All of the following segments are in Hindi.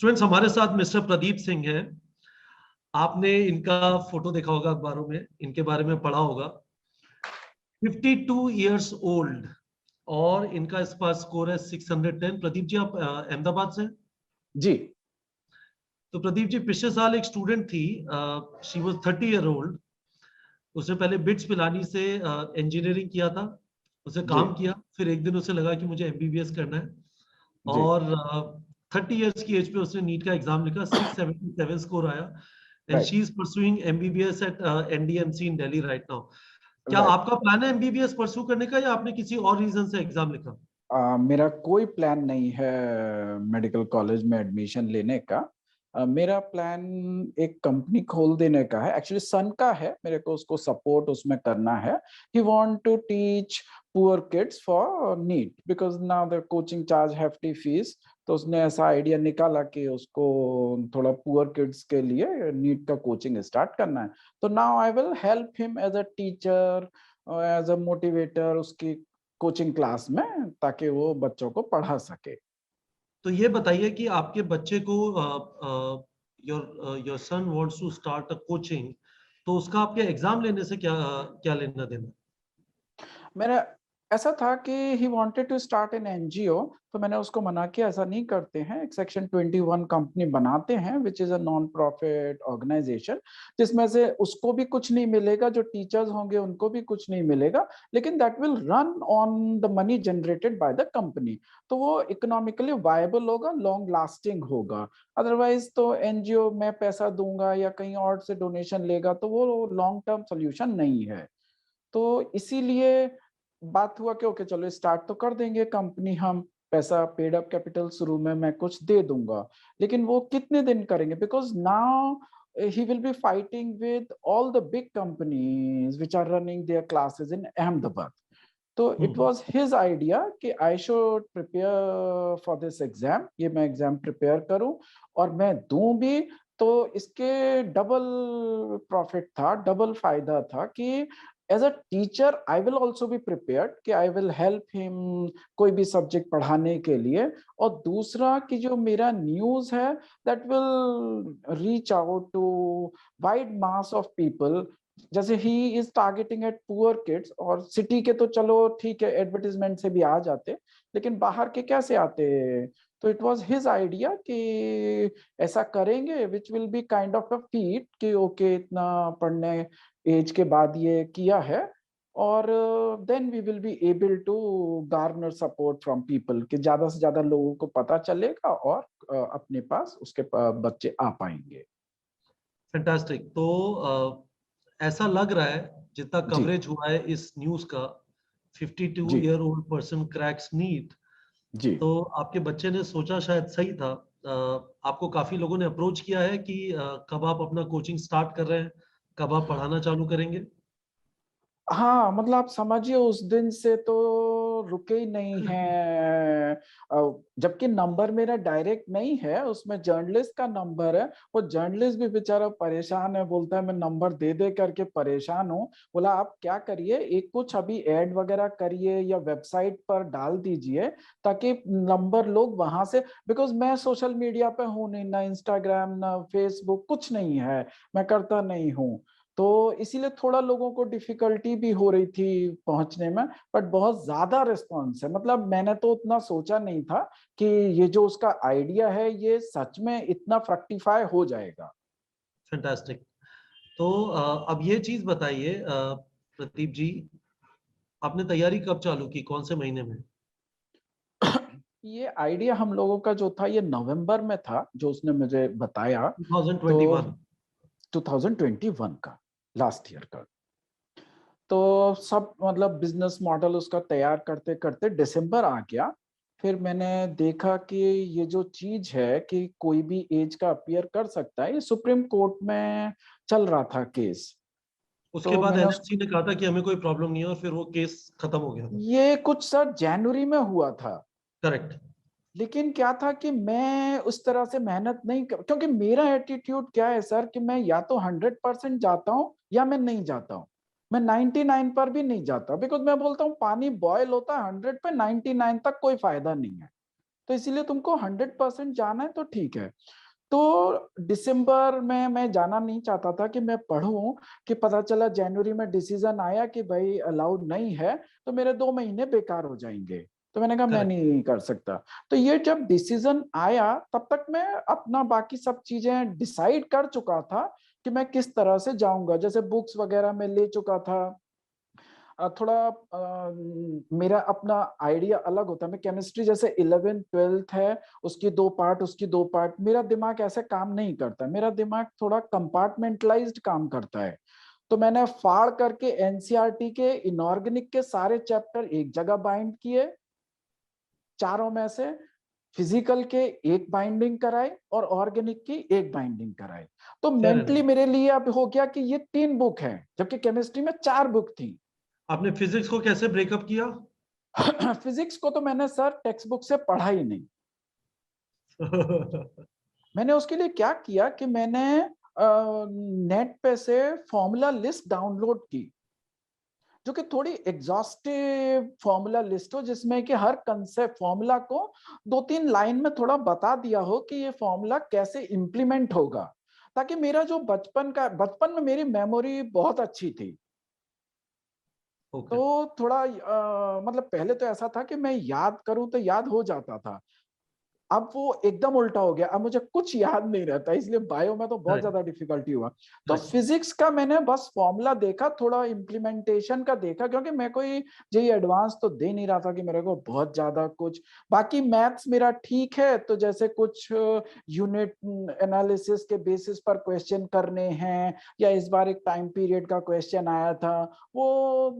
स्टूडेंट्स, हमारे साथ मिस्टर प्रदीप सिंह हैं। आपने इनका फोटो देखा होगा अखबारों में, इनके बारे में पढ़ा होगा। 52 ईयर्स ओल्ड और इनका इस बार स्कोर है 610। प्रदीप जी, आप अहमदाबाद से हैं? जी। तो प्रदीप जी, पिछले साल एक स्टूडेंट थी, शी वाज 30 ईयर ओल्ड। उसने पहले बिट्स पिलानी से इंजीनियरिंग किया था, उसे जी। काम किया, फिर एक दिन उसे लगा कि मुझे एमबीबीएस करना है। जी। और 30 ईयर्स की एज पे उसने नीट का एग्जाम लिखा, 677 स्कोर आया। And right. She is pursuing MBBS at NDMC in Delhi right now. क्या राइट। आपका प्लान है एमबीबीएस परसू करने का, या आपने किसी और रीजन से एग्जाम लिखा? मेरा कोई प्लान नहीं है मेडिकल कॉलेज में एडमिशन लेने का। मेरा प्लान एक कंपनी खोल देने का है। एक्चुअली सन का है, मेरे को उसको सपोर्ट उसमें करना है। He want to teach poor kids for NEET because now the coaching charge hefty fees. तो उसने ऐसा आइडिया निकाला कि उसको थोड़ा पुअर किड्स के लिए नीट का कोचिंग स्टार्ट करना है। तो now I will help him as a teacher, as a motivator उसकी कोचिंग क्लास में, ताकि वो बच्चों को पढ़ा सके। तो ये बताइए कि आपके बच्चे को, your your son wants to start a coaching, तो उसका आपके एग्जाम लेने से क्या क्या लेना देना? मेरा ऐसा था कि he wanted to start an NGO. तो मैंने उसको मना किया, ऐसा नहीं करते हैं। एक सेक्शन 21 कंपनी बनाते हैं which is a non profit organisation, जिसमें से उसको भी कुछ नहीं मिलेगा, जो टीचर्स होंगे उनको भी कुछ नहीं मिलेगा, लेकिन that will run on the money generated by the company. तो वो इकोनॉमिकली वायबल होगा, लॉन्ग लास्टिंग होगा। अदरवाइज तो एनजीओ में पैसा दूंगा या कहीं और से डोनेशन लेगा तो वो लॉन्ग टर्म सोल्यूशन नहीं है। तो इसीलिए बात हुआ कि ओके चलो स्टार्ट तो कर देंगे कंपनी हम, पैसा पेड अप कैपिटल शुरू में मैं कुछ दे दूंगा, लेकिन वो कितने दिन करेंगे? Because now he will be fighting with all the big companies which are running their classes in Ahmedabad. तो इट वॉज हिज आइडिया कि I should prepare for this exam, ये मैं एग्जाम प्रिपेयर करूं और मैं दूं भी। तो इसके डबल प्रॉफिट था, डबल फायदा था कि as a teacher I will also be prepared कि आई विल हेल्प हिम कोई भी सब्जेक्ट पढ़ाने के लिए। और दूसरा कि जो मेरा न्यूज है that will reach out to wide mass of people. जैसे ही is targeting at poor kids, और सिटी के तो चलो ठीक है एडवर्टीजमेंट से भी आ जाते, लेकिन बाहर के कैसे आते? तो इट वाज हिज आइडिया कि ऐसा करेंगे which will be kind of a feat कि ओके इतना पढ़ने एज के बाद ये किया है, और then we will be able to garner support from people कि ज्यादा से ज्यादा लोगों को पता चलेगा और अपने पास उसके बच्चे आ पाएंगे। फैंटास्टिक। तो ऐसा लग रहा है, जितना जी। कवरेज हुआ है इस न्यूज का, 52 जी। Year old person cracks NEET, जी। तो आपके बच्चे ने सोचा शायद सही था। आपको काफी लोगों ने अप्रोच किया है कि कब आप अपना कोचिंग स्टार्ट कर रहे हैं, कब आप पढ़ाना चालू करेंगे? हाँ, मतलब आप समझिए उस दिन से तो रुके ही नहीं हैं। जबकि नंबर मेरा डायरेक्ट नहीं है, उसमें जर्नलिस्ट का नंबर है। वो जर्नलिस्ट भी बेचारा परेशान है, बोलता है मैं नंबर दे दे करके परेशान हूँ। बोला आप क्या करिए, एक कुछ अभी ऐड वगैरह करिए या वेबसाइट पर डाल दीजिए ताकि नंबर लोग वहां से, बिकॉज मैं सोशल मीडिया पे हूँ नहीं, ना इंस्टाग्राम ना फेसबुक कुछ नहीं है, मैं करता नहीं हूँ। तो इसीलिए थोड़ा लोगों को डिफिकल्टी भी हो रही थी पहुंचने में। बट बहुत ज्यादा रिस्पॉन्स है, मतलब मैंने तो उतना सोचा नहीं था कि ये जो उसका आइडिया है ये सच में इतना फ्रक्टिफाई हो जाएगा। फैंटास्टिक। तो अब ये चीज बताइए प्रदीप जी, आपने तैयारी कब चालू की, कौन से महीने में? ये आइडिया हम लोगों का जो था ये नवंबर में था, जो उसने मुझे बताया। तो 2021? 2021 का, लास्ट ईयर का। तो सब मतलब बिजनेस मॉडल उसका तैयार करते करते दिसंबर आ गया। फिर मैंने देखा कि ये जो चीज है कि कोई भी एज का अपीयर कर सकता है, ये सुप्रीम कोर्ट में चल रहा था केस। उसके तो बाद मैंने एनएमसी ने कहा था कि हमें कोई प्रॉब्लम नहीं है, और फिर वो केस खत्म हो गया था। ये कुछ सर जनवरी में हुआ था। करेक्ट। लेकिन क्या था कि मैं उस तरह से मेहनत नहीं क्योंकि मेरा एटीट्यूड क्या है सर कि मैं या तो 100% जाता हूँ या मैं नहीं जाता हूँ। मैं 99 पर भी नहीं जाता, बिकॉज मैं बोलता हूँ पानी बॉयल होता है 100 पे, 99 तक कोई फायदा नहीं है। तो इसीलिए तुमको 100% जाना है तो ठीक है। तो दिसंबर में मैं जाना नहीं चाहता था कि मैं पढ़ूं, कि पता चला जनवरी में डिसीजन आया कि भाई अलाउड नहीं है, तो मेरे 2 महीने बेकार हो जाएंगे। तो मैंने कहा मैं करेक्ट। नहीं कर सकता। तो ये जब डिसीजन आया तब तक मैं अपना बाकी सब चीजें डिसाइड कर चुका था कि मैं किस तरह से जाऊंगा। जैसे बुक्स वगैरह मैं ले चुका था। थोड़ा मेरा अपना आइडिया अलग होता है। मैं केमिस्ट्री जैसे 11th 12th है, उसकी 2 पार्ट उसकी 2 पार्ट, मेरा दिमाग ऐसे काम नहीं करता। मेरा दिमाग थोड़ा कंपार्टमेंटलाइज्ड काम करता है। तो मैंने फाड़ करके एनसीईआरटी के इनऑर्गेनिक के सारे चैप्टर एक जगह बाइंड किए, चारों में से फिजिकल के एक बाइंडिंग कराई और ऑर्गेनिक की एक बाइंडिंग कराई। तो फेयर मेंटली एनफ। मेरे लिए अब हो गया कि ये 3 बुक हैं, जबकि केमिस्ट्री में 4 बुक थी। आपने फिजिक्स को कैसे ब्रेकअप किया? फिजिक्स को तो मैंने सर टेक्स्ट बुक से पढ़ा ही नहीं। मैंने उसके लिए क्या किया कि मैंने नेट पे से फॉर्मूला लिस्ट डाउनलोड की, जो कि थोड़ी एग्जॉस्टिव फॉर्मूला लिस्ट हो, जिसमें कि हर कंसेप्ट फॉर्मूला को 2-3 लाइन में थोड़ा बता दिया हो कि ये फॉर्मूला कैसे इंप्लीमेंट होगा। ताकि मेरा जो बचपन में मेरी मेमोरी बहुत अच्छी थी। ओके। तो थोड़ा मतलब पहले तो ऐसा था कि मैं याद करूं तो याद हो जाता था। अब वो एकदम उल्टा हो गया, अब मुझे कुछ याद नहीं रहता, इसलिए बायो में तो बहुत करेक्ट। ज्यादा डिफिकल्टी हुआ। तो करेक्ट। फिजिक्स का मैंने बस फॉर्मूला देखा, थोड़ा इम्प्लीमेंटेशन का देखा, क्योंकि मैं कोई जेई एडवांस तो दे नहीं रहा था कि मेरे को बहुत ज्यादा कुछ। बाकी मैथ्स मेरा ठीक है, तो जैसे कुछ यूनिट एनालिसिस के बेसिस पर क्वेश्चन करने हैं, या इस बार एक टाइम पीरियड का क्वेश्चन आया था, वो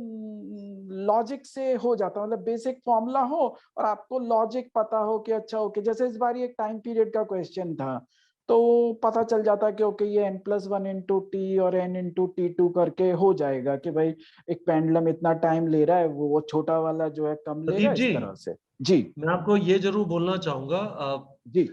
लॉजिक से हो जाता, मतलब बेसिक फॉर्मूला हो और आपको लॉजिक पता हो कि अच्छा ओके, जैसे इस बार एक टाइम पीरियड का क्वेश्चन था, तो पता चल जाता कि ओके ये n+1 इंटू टी और n इंटू T2 करके हो जाएगा कि भाई एक पेंडुलम इतना टाइम ले रहा है, वो छोटा वाला जो है कम ले रहा प्रदीप है, जी, इस तरह से। जी। मैं आपको ये जरूर बोलना चाहूंगा, जी।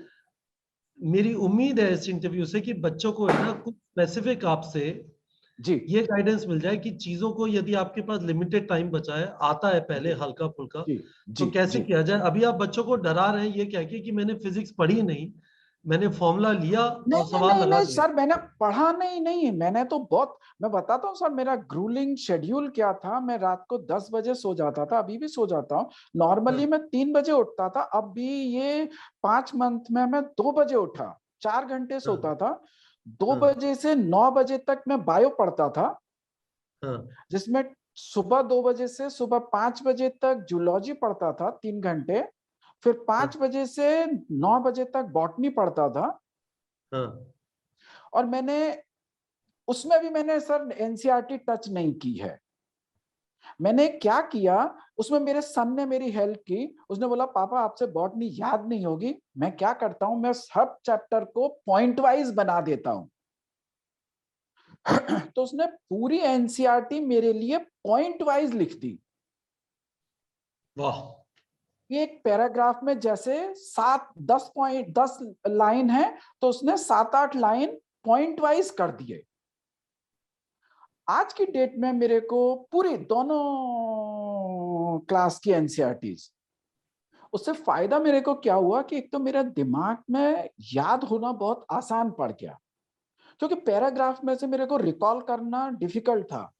मेरी उम्मीद है इस इंटरव्यू से कि बच्चों को है ना कुछ स्पेसिफिक आपसे जी। ये गाइडेंस मिल जाए कि चीजों को, यदि आपके पास लिमिटेड टाइम बचा है, आता है जी। पहले हल्का फुल्का, जी। तो जी। कैसे जी। किया जाए। अभी आप बच्चों को डरा रहे हैं ये कह के कि मैंने फिजिक्स पढ़ी नहीं, मैंने फॉर्मूला लिया नहीं और नहीं सवाल नहीं लगा नहीं दिए। सर, मैंने पढ़ा नहीं, नहीं मैंने तो बहुत, मैं बताता हूँ सर, मेरा ग्रूलिंग शेड्यूल क्या था। मैं रात को 10 बजे सो जाता था, अभी भी सो जाता हूँ। नॉर्मली हाँ। मैं 3 बजे उठता था, अब भी ये 5 मंथ में मैं 2 बजे उठा, 4 घंटे हाँ। सोता था। दो हाँ। बजे से 9 बजे तक मैं बायो पढ़ता था, हाँ। जिसमें सुबह 2 बजे से सुबह 5 बजे तक जूलॉजी पढ़ता था 3 घंटे, फिर हाँ। 5 बजे से 9 बजे तक बॉटनी पढ़ता था। हाँ। और मैंने उसमें भी मैंने सर एनसीईआरटी टच नहीं की है। मैंने क्या किया, उसमें मेरे सन ने मेरी हेल्प की। उसने बोला पापा आपसे बॉटनी याद नहीं होगी। मैं क्या करता हूं, मैं सब चैप्टर को पॉइंट वाइज बना देता हूं। तो उसने पूरी एनसीईआरटी मेरे लिए पॉइंट वाइज लिख दी। वाह। एक पैराग्राफ में जैसे 10 लाइन है, तो उसने 7-8 लाइन पॉइंट वाइज कर दिए। आज की डेट में मेरे को पूरी दोनों क्लास की एनसीईआरटीज, उससे फायदा मेरे को क्या हुआ कि एक तो मेरा दिमाग में याद होना बहुत आसान पड़ गया, क्योंकि पैराग्राफ में से मेरे को रिकॉल करना डिफिकल्ट था।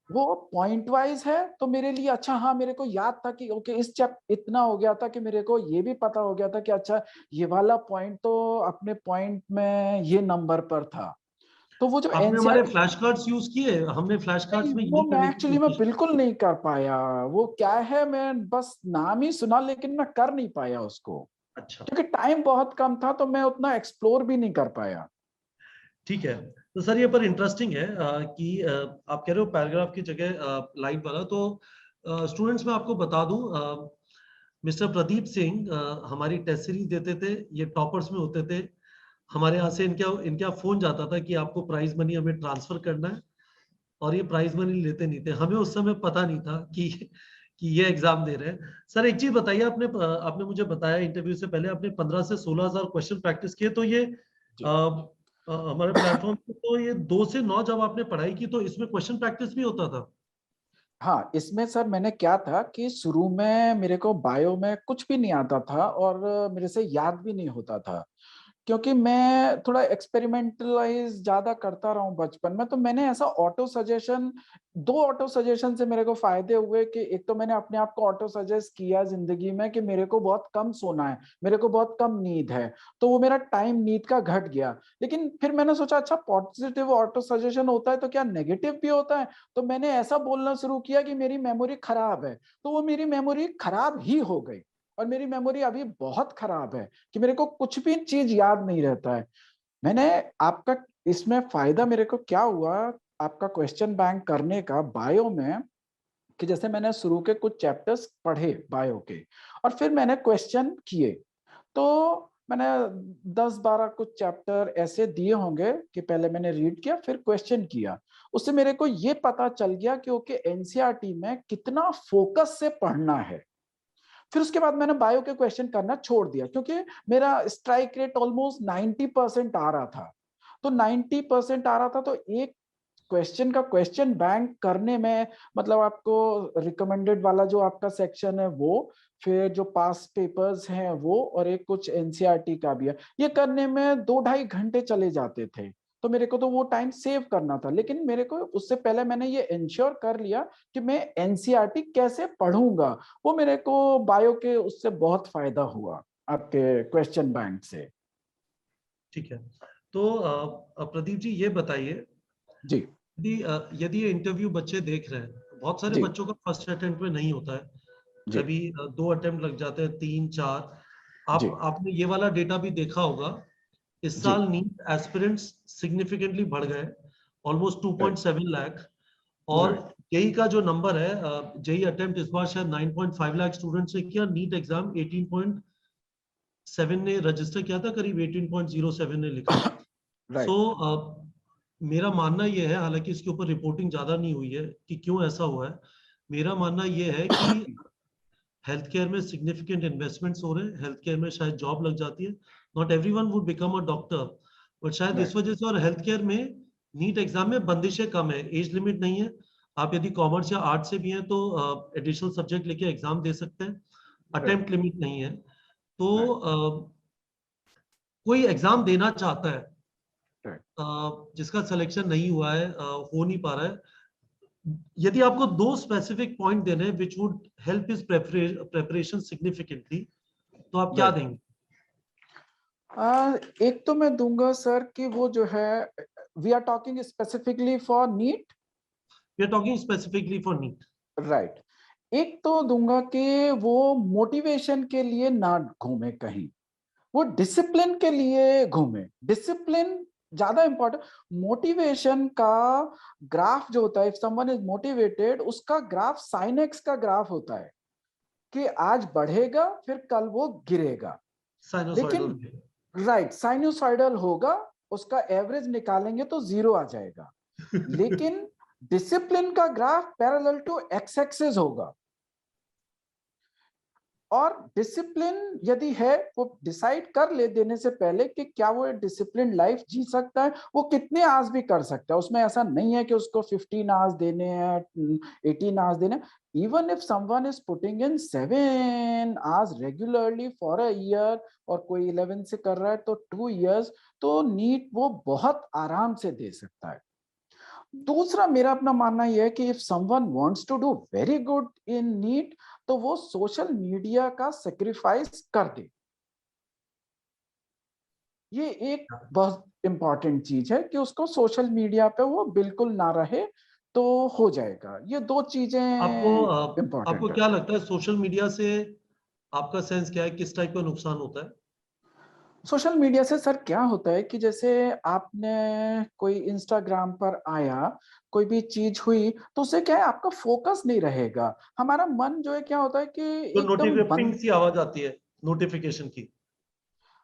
वो पॉइंट वाइज है तो मेरे लिए अच्छा, हाँ मेरे को याद था कि ओके इस चैप इतना हो गया था कि मेरे को ये भी पता हो गया था कि अच्छा ये वाला पॉइंट तो अपने पॉइंट में ये नंबर पर था। तो वो जो आपने हमारे एनसीईआरटी, फ्लैश कार्ड्स यूज किए? हमने फ्लैश नहीं कार्ड्स में वो यही मैं करने की एक्चुअली मैं कोशिश। बिल्कुल नहीं कर पाया। वो क्या है, मैं बस नाम ही सुना लेकिन मैं कर नहीं पाया उसको, अच्छा। क्योंकि टाइम बहुत कम था, तो मैं उतना एक्सप्लोर भी नहीं कर पाया। ठीक है। तो सर ये पर इंटरेस्टिंग है कि आप कह रहे हो पैराग्राफ की जगह लाइन वाला। तो स्टूडेंट्स मैं आपको बता दूं, मिस्टर प्रदीप सिंह हमारी टेस्ट सीरीज देते थे, ये टॉपर्स में होते थे। हमारे यहाँ से इनका इनका फोन जाता था कि आपको प्राइज मनी हमें ट्रांसफर करना है, और ये प्राइज मनी लेते नहीं थे। हमें उस समय पता नहीं था कि ये एग्जाम दे रहे हैं। सर एक चीज बताइए, आपने आपने मुझे बताया इंटरव्यू से पहले आपने 15 से 16,000 क्वेश्चन प्रैक्टिस किए। तो ये जी। हमारे प्लेटफॉर्म पे तो ये 2 से 9 जब आपने पढ़ाई की तो इसमें क्वेश्चन प्रैक्टिस भी होता था? हाँ, इसमें सर मैंने क्या था कि शुरू में मेरे को बायो में कुछ भी नहीं आता था और मेरे से याद भी नहीं होता था, क्योंकि मैं थोड़ा एक्सपेरिमेंटलाइज ज्यादा करता रहा हूँ बचपन में। तो मैंने ऐसा ऑटो सजेशन, दो ऑटो सजेशन से मेरे को फायदे हुए कि एक तो मैंने अपने आप को ऑटो सजेस्ट किया जिंदगी में कि मेरे को बहुत कम सोना है, मेरे को बहुत कम नींद है, तो वो मेरा टाइम नींद का घट गया। लेकिन फिर मैंने सोचा अच्छा पॉजिटिव ऑटो सजेशन होता है तो क्या नेगेटिव भी होता है? तो मैंने ऐसा बोलना शुरू किया कि मेरी मेमोरी खराब है, तो वो मेरी मेमोरी खराब ही हो गई। और मेरी मेमोरी अभी बहुत खराब है कि मेरे को कुछ भी चीज याद नहीं रहता है। मैंने आपका इसमें फायदा मेरे को क्या हुआ आपका क्वेश्चन बैंक करने का बायो में, कि जैसे मैंने शुरू के कुछ चैप्टर्स पढ़े बायो के और फिर मैंने क्वेश्चन किए। तो मैंने 10-12 कुछ चैप्टर ऐसे दिए होंगे कि पहले मैंने रीड किया फिर क्वेश्चन किया। उससे मेरे को ये पता चल गया कि ओके एनसीईआरटी में कितना फोकस से पढ़ना है। फिर उसके बाद मैंने बायो के क्वेश्चन करना छोड़ दिया क्योंकि मेरा स्ट्राइक रेट ऑलमोस्ट 90% आ रहा था। तो 90% आ रहा था तो एक क्वेश्चन का क्वेश्चन बैंक करने में, मतलब आपको रिकमेंडेड वाला जो आपका सेक्शन है वो, फिर जो पास पेपर्स हैं वो, और एक कुछ एनसीईआरटी का भी है, ये करने में 2-2.5 घंटे चले जाते थे। तो मेरे को तो वो टाइम सेव करना था, लेकिन मेरे को उससे पहले मैंने ये इंश्योर कर लिया कि मैं एनसीईआरटी कैसे पढ़ूंगा। वो मेरे को बायो के उससे बहुत फायदा हुआ आपके क्वेश्चन बैंक से। ठीक है। तो प्रदीप जी ये बताइए, जी यदि ये इंटरव्यू बच्चे देख रहे हैं, तो बहुत सारे जी बच्चों का फर्स्ट अटेम्प्ट में नहीं होता है, जी कभी 2 अटेम्प्ट लग जाते हैं, 3 4। जी आपने ये वाला डेटा भी देखा होगा। इस जी। साल नीट एस्पिरेंट्स सिग्निफिकेंटली बढ़ गए, ऑलमोस्ट राइट 2.7 लाख। और राइट जेई का जो नंबर है, जेई अटेम्प्ट इस बार शायद 9.5 लाख स्टूडेंट्स ने किया, नीट एग्जाम 18.7 ने रजिस्टर किया था, करीब 18.07 ने लिखा। सो राइट मेरा मानना यह है, हालांकि इसके ऊपर रिपोर्टिंग ज्यादा नहीं हुई है कि क्यों ऐसा हुआ है। मेरा मानना यह है कि हेल्थ केयर में सिग्निफिकेंट इन्वेस्टमेंट्स हो रहे हैं, हेल्थ केयर में शायद जॉब लग जाती है। Not everyone would become a doctor, but शायद इस राइट वजह से। और हेल्थ केयर में नीट एग्जाम में बंदिशें कम है, एज लिमिट नहीं है। आप यदि कॉमर्स या आर्ट से भी हैं तो एडिशनल सब्जेक्ट लेके एग्जाम दे सकते हैं, राइट अटेम्प्ट लिमिट नहीं है। तो राइट कोई एग्जाम देना चाहता है, राइट। जिसका सिलेक्शन नहीं हुआ है, हो नहीं पा रहा है, यदि आपको दो स्पेसिफिक पॉइंट देने हैं which would help is preparation significantly, तो आप क्या राइट। देंगे? एक तो मैं दूंगा सर कि वो जो है, we are talking specifically for NEET. We are talking specifically for NEET. Right. एक तो दूंगा कि वो मोटिवेशन के लिए ना घूमे कहीं, वो डिसिप्लिन के लिए घूमे। डिसिप्लिन ज्यादा इंपॉर्टेंट। मोटिवेशन का ग्राफ जो होता है, इफ समवन इज मोटिवेटेड, उसका ग्राफ साइनेक्स का ग्राफ होता है कि आज बढ़ेगा फिर कल वो गिरेगा। साइनोसॉइडल। लेकिन राइट, साइनोसॉइडल होगा, उसका एवरेज निकालेंगे तो जीरो आ जाएगा। लेकिन डिसिप्लिन का graph parallel to x axis होगा। और डिसिप्लिन यदि है, वो डिसाइड कर ले देने से पहले कि क्या वो डिसिप्लिन लाइफ जी सकता है, वो कितने आवर्स भी कर सकता है। उसमें ऐसा नहीं है कि उसको 15 आवर्स देने हैं, 18 आवर्स देने। Even if someone is putting in 7 hours regularly for a year, और कोई 11 से कर रहा है तो 2 इयर्स, तो नीट वो बहुत आराम से दे सकता है। दूसरा मेरा अपना मानना यह है कि if someone wants to do very good in NEET, तो वो सोशल मीडिया का सेक्रीफाइस कर दे। ये एक बहुत इंपॉर्टेंट चीज है कि उसको सोशल मीडिया पे वो बिल्कुल ना रहे, तो हो जाएगा। ये दो चीजें आपको इंपॉर्टेंट है। क्या लगता है सोशल मीडिया से, आपका सेंस क्या है, किस टाइप का नुकसान होता है? सोशल मीडिया से सर क्या होता है कि जैसे आपने कोई इंस्टाग्राम पर आया, कोई भी चीज हुई, तो उससे क्या है आपका फोकस नहीं रहेगा। हमारा मन जो है क्या होता है कि तो एकदम नोटिफिंग बंद। सी आवाज आती है, नोटिफिकेशन की।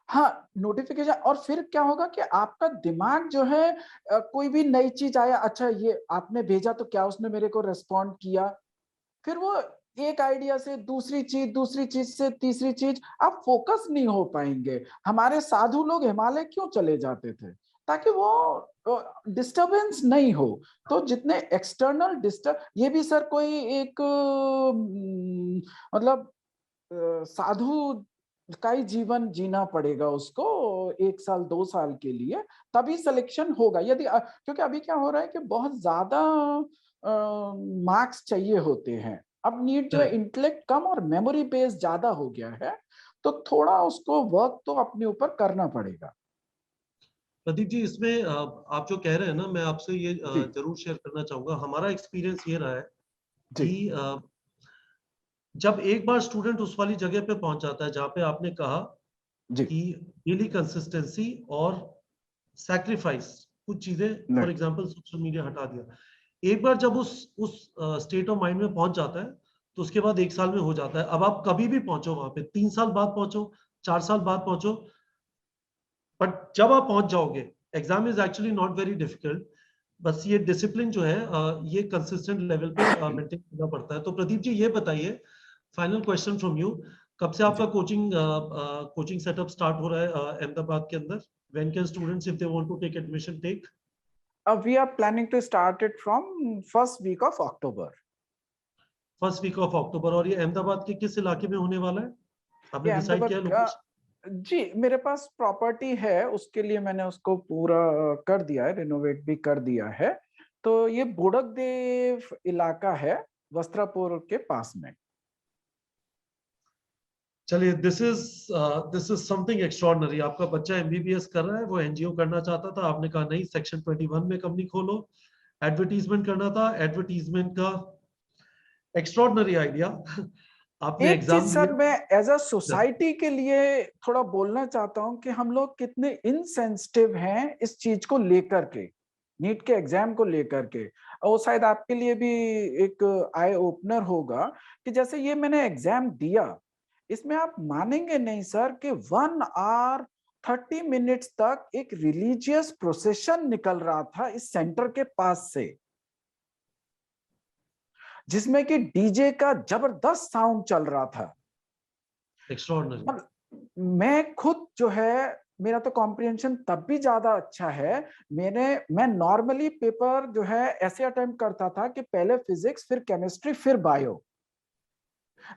हाँ, नोटिफिकेशन। और फिर क्या होगा कि आपका दिमाग जो है, कोई भी नई चीज आया, अच्छा ये आपने भेजा तो क्या उसने मेरे को रेस्पॉन्ड किया, फिर वो एक आइडिया से दूसरी चीज, दूसरी चीज से तीसरी चीज, आप फोकस नहीं हो पाएंगे। हमारे साधु लोग हिमालय क्यों चले जाते थे? ताकि वो डिस्टरबेंस नहीं हो। तो जितने एक्सटर्नल डिस्टर्ब, ये भी सर कोई एक मतलब साधु का ही जीवन जीना पड़ेगा उसको 1 साल 2 साल के लिए, तभी सिलेक्शन होगा। यदि क्योंकि अभी क्या हो रहा है कि बहुत ज्यादा मार्क्स चाहिए होते हैं। अब नीट जो है करेक्ट। इंटेलेक्ट कम और मेमोरी बेस ज्यादा हो गया है, तो थोड़ा उसको वर्क तो अपने ऊपर करना पड़ेगा। प्रदीप जी, इसमें आप जो कह रहे हैं ना, मैं आपसे ये जी जरूर शेयर करना चाहूंगा। हमारा एक्सपीरियंस ये रहा है जी कि जब एक बार स्टूडेंट उस वाली जगह पे पहुंच जाता है जहाँ पे आपने कहा जी कि डेली कंसिस्टेंसी और सैक्रिफाइस, कुछ चीजें, फॉर नहीं एग्जांपल सोशल मीडिया हटा दिया, एक बार जब उस स्टेट ऑफ माइंड में पहुंच जाता है, तो उसके बाद 1 साल में हो जाता है। अब आप कभी भी पहुंचो वहां पे, 3 साल बाद पहुंचो, 4 साल बाद पहुंचो, बट जब आप पहुंच जाओगे, exam is actually not very difficult. बस ये डिसिप्लिन जो है ये कंसिस्टेंट लेवल पे मेंटेन करना पड़ता है। तो प्रदीप जी, ये बताइए, फाइनल क्वेश्चन फ्रॉम यू, कब से आपका जी। कोचिंग सेटअप स्टार्ट हो रहा है अहमदाबाद के अंदर? When can students, if they want to take admission, take? We are planning to start it from first week of October. First week of October. और ये अहमदाबाद के किस इलाके में होने वाला है, आपने ये डिसाइड अहमदाबाद किया का, लोकेशन? जी मेरे पास प्रॉपर्टी है, उसके लिए मैंने उसको पूरा कर दिया है, रिनोवेट भी कर दिया है। तो ये बोडकदेव इलाका है, वस्त्रापुर के पास में। चलिए, दिस इज समथिंग एक्स्ट्रॉर्डनरी। आपका बच्चा एमबीबीएस कर रहा है, वो एनजीओ करना चाहता था, आपने कहा नहीं, सेक्शन 21 में कंपनी खोलो। एडवर्टीजमेंट करना था, एडवर्टीजमेंट का एक्स्ट्रॉर्डनरी आइडिया। आपने एक चीज एग्जाम सर दिया। मैं एज अ सोसाइटी के लिए थोड़ा बोलना चाहता हूं कि हम लोग कितने इनसेंसिटिव हैं इस चीज को लेकर के, नीट के एग्जाम को लेकर के। और वो शायद आपके लिए भी एक आई ओपनर होगा कि जैसे ये मैंने एग्जाम दिया, इसमें आप मानेंगे नहीं सर कि 1 आवर 30 मिनट्स तक एक रिलीजियस प्रोसेशन निकल रहा था इस सेंटर के पास से, जिसमें कि डीजे का जबरदस्त साउंड चल रहा था। एक्स्ट्रॉर्डनरी। और मैं खुद जो है, मेरा तो कॉम्प्रिहेंशन तब भी ज्यादा अच्छा है। मैं नॉर्मली पेपर जो है ऐसे अटेम्प्ट करता था कि पहले फिजिक्स, फिर केमिस्ट्री, फिर बायो।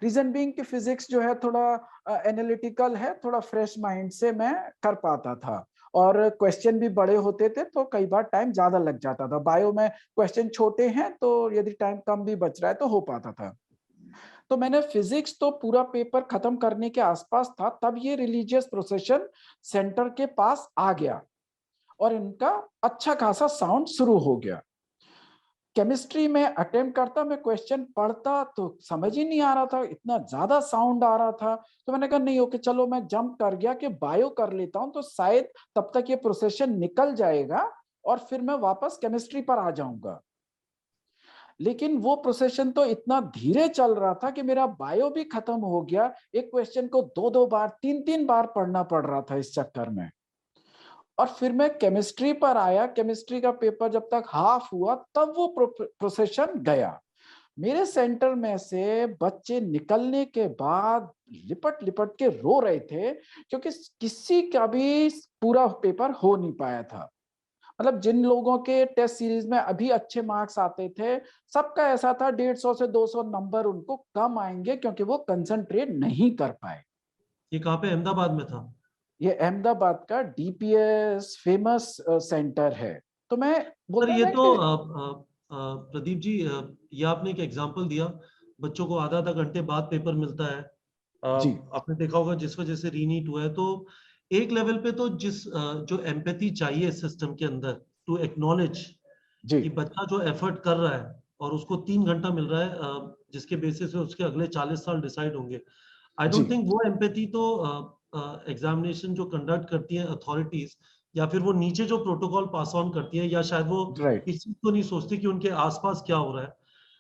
रीजन बीइंग कि फिजिक्स जो है थोड़ा एनालिटिकल है, थोड़ा फ्रेश माइंड से मैं कर पाता था, और क्वेश्चन भी बड़े होते थे तो कई बार टाइम ज्यादा लग जाता था। बायो में क्वेश्चन छोटे हैं तो यदि टाइम कम भी बच रहा है तो हो पाता था। तो मैंने फिजिक्स तो पूरा पेपर खत्म करने के आसपास था, तब ये रिलीजियस प्रोसेशन सेंटर के पास आ गया और इनका अच्छा खासा साउंड शुरू हो गया। केमिस्ट्री में अटेम्प्ट करता, मैं क्वेश्चन पढ़ता तो समझ ही नहीं आ रहा था, इतना ज्यादा साउंड आ रहा था। तो मैंने कहा नहीं, ओके चलो मैं जंप कर गया कि बायो कर लेता हूं, तो शायद तब तक ये प्रोसेशन निकल जाएगा और फिर मैं वापस केमिस्ट्री पर आ जाऊंगा। लेकिन वो प्रोसेशन तो इतना धीरे चल रहा था कि मेरा बायो भी खत्म हो गया। एक क्वेश्चन को 2-2 बार 3-3 बार पढ़ना पड़ रहा था इस चक्कर में। और फिर मैं केमिस्ट्री पर आया, केमिस्ट्री का पेपर जब तक हाफ हुआ तब वो प्रोसेशन गया। मेरे सेंटर में से बच्चे निकलने के बाद लिपट लिपट के रो रहे थे, क्योंकि किसी का भी पूरा पेपर हो नहीं पाया था। मतलब जिन लोगों के टेस्ट सीरीज में अभी अच्छे मार्क्स आते थे, सबका ऐसा था 150 से 200 नंबर उनको कम आएंगे, क्योंकि वो कंसंट्रेट नहीं कर पाए। ये कहाँ पे, अहमदाबाद में था? ये अहमदाबाद का डीपीएस फेमस सेंटर है। तो मैं सर, बोलता ये ना तो कि प्रदीप जी, ये आपने एक एग्जांपल दिया, बच्चों को आधा आधा घंटे बाद पेपर मिलता है। जी आपने देखा होगा जिस वजह से रीनीट हुआ है। तो एक लेवल पे तो जो एम्पैथी चाहिए सिस्टम के अंदर, टू एक्नॉलेज जी कि बच्चा जो एफर्ट कर रहा है और उसको 3 घंटा मिल रहा है, जिसके बेसिस पे उसके अगले 40 साल डिसाइड होंगे। आई जी डोंट थिंक वो एम्पैथी तो एग्जामिनेशन जो कंडक्ट करती है अथॉरिटीज, या फिर वो नीचे जो प्रोटोकॉल पास ऑन करती है, या शायद वो राइट इस चीज को नहीं सोचती कि उनके आसपास क्या हो रहा है।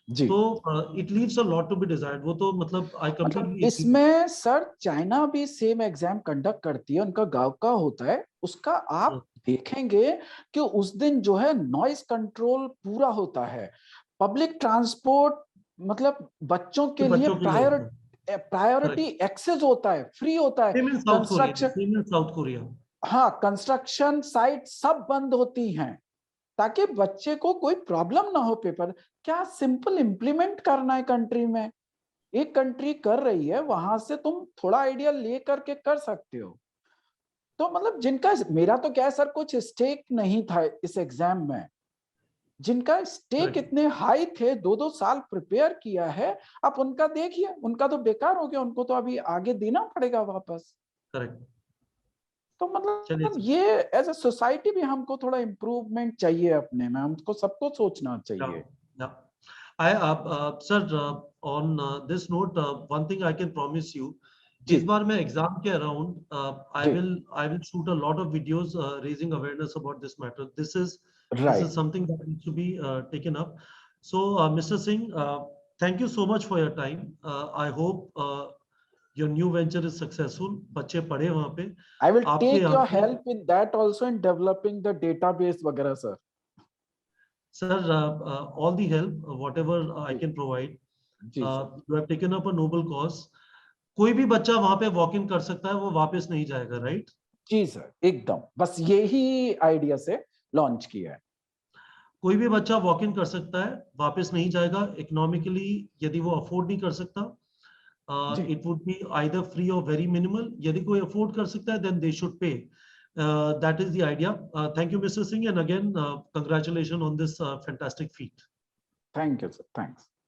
जी। तो it leaves a lot to be desired. वो तो मतलब आई मतलब कंप्लीटली एग्री विद। इसमें सर चाइना भी सेम एग्जाम कंडक्ट करती है, उनका गांव का होता है उसका। आप देखेंगे कि उस दिन जो है नॉइस कंट्रोल पूरा होता है। पब्लिक ट्रांसपोर्ट मतलब बच्चों के लिए बच्चों के लिए होता है। Priority correct. एक्सेस होता है, फ्री होता है। Same in south Korea, construction, same in south Korea. हाँ, कंस्ट्रक्शन साइट सब बंद होती हैं ताकि बच्चे को कोई प्रॉब्लम ना हो पेपर। क्या सिंपल इम्प्लीमेंट करना है कंट्री में, एक कंट्री कर रही है, वहां से तुम थोड़ा आइडिया ले करके कर सकते हो। तो मतलब जिनका, मेरा तो क्या है सर, कुछ स्टेक नहीं था इस एग्जाम में, जिनका स्टेक करेक्ट इतने हाई थे, 2-2 साल प्रिपेयर किया है, आप उनका देखिए, उनका तो बेकार हो गया, उनको तो अभी आगे देना पड़ेगा वापस। करेक्ट। तो चलिए मतलब सर। ये एज ए सोसाइटी भी हमको थोड़ा इम्प्रूवमेंट चाहिए अपने में, हमको सबको सोचना Yeah, चाहिए। yeah. Sir, on this note, one thing I can promise you, जी इस बार मैं एग्जाम के अराउंड जी, I will shoot a lot of videos raising awareness about this matter. This is right. something that needs to be taken up. So, Mr. Singh, thank you so much for your time. I hope your new venture is successful. बच्चे पढ़े वहाँ पे, आई विल आपके टेक यहाँ योर पे। Help in that also, in developing the database वगैरह sir. Sir, all the help, whatever I जी can provide. जी सर। You have taken up a noble cause. कोई भी बच्चा वहां पे वॉक इन कर सकता है, वो वापस नहीं जाएगा, राइट? जी सर, एकदम, बस यही आइडिया से लॉन्च किया है। कोई भी बच्चा वॉक इन कर सकता है, वापस नहीं जाएगा। इकोनॉमिकली यदि वो अफोर्ड नहीं कर सकता, जी, it would be either free और वेरी मिनिमल। यदि कोई अफोर्ड कर सकता है, then they should pay. That is the idea. Thank you mister Singh, and again congratulation on this fantastic feat. Thank you sir, thanks.